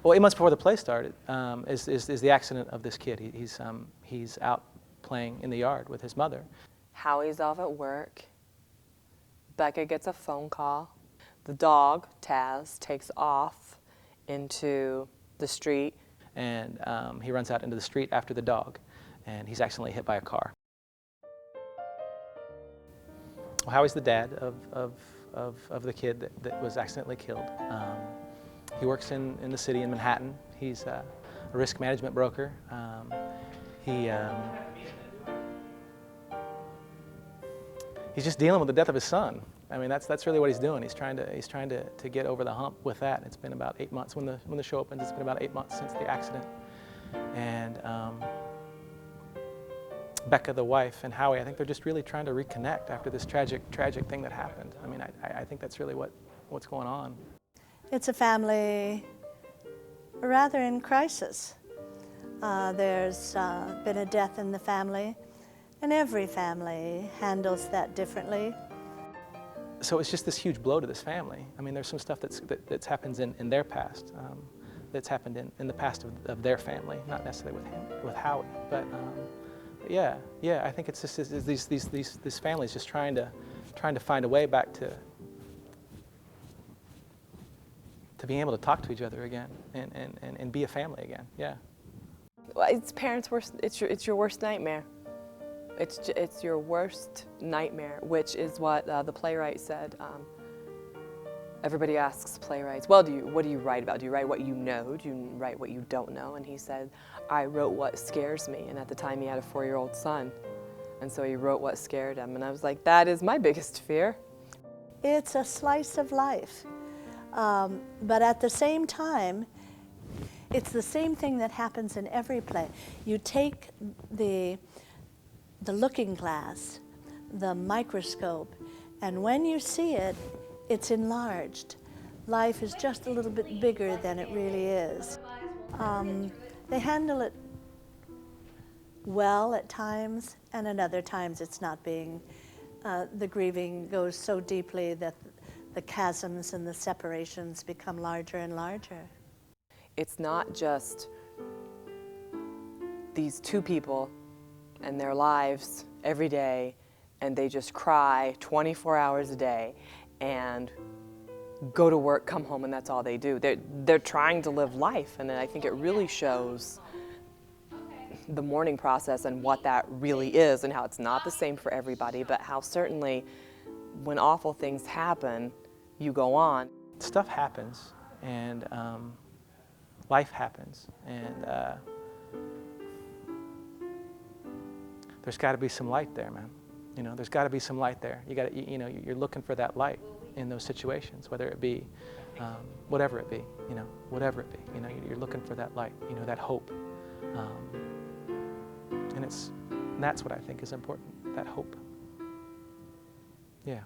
Well, 8 months before the play started is the accident of this kid. He's out playing in the yard with his mother. Howie's off at work. Becca gets a phone call. The dog, Taz, takes off into the street. And he runs out into the street after the dog, and he's accidentally hit by a car. Well, Howie's the dad of the kid that was accidentally killed. He works in the city in Manhattan. He's a risk management broker. He's just dealing with the death of his son. I mean, that's really what he's doing. He's trying to get over the hump with that. It's been about 8 months. When the show opens, it's been about 8 months since the accident. And Becca, the wife, and Howie, I think they're just really trying to reconnect after this tragic thing that happened. I mean, I think that's really what's going on. It's a family rather in crisis. There's been a death in the family, and every family handles that differently. So it's just this huge blow to this family. I mean, there's some stuff that's happens in their past, that's happened in the past of their family, not necessarily with Howie, but yeah, I think it's just these families just trying to find a way back to being able to talk to each other again and be a family again. Yeah. Well, it's parents' worst. It's your worst nightmare. It's your worst nightmare, which is what the playwright said. Everybody asks playwrights, well, what do you write about? Do you write what you know? Do you write what you don't know? And he said, I wrote what scares me. And at the time he had a 4-year-old son. And so he wrote what scared him. And I was like, that is my biggest fear. It's a slice of life. But at the same time, it's the same thing that happens in every play. You take the looking glass, the microscope, and when you see it, it's enlarged. Life is just a little bit bigger than it really is. They handle it well at times, and at other times it's not being, the grieving goes so deeply that the chasms and the separations become larger and larger. It's not just these two people and their lives every day, and they just cry 24 hours a day and go to work, come home, and that's all they do. They're trying to live life, and I think it really shows the mourning process and what that really is, and how it's not the same for everybody, but how certainly when awful things happen, you go on. Stuff happens, and life happens, and there's got to be some light there, man. You know, there's got to be some light there. You're looking for that light in those situations, whether it be, whatever it be, whatever it be. You're looking for that light, that hope, and that's what I think is important. That hope. Yeah.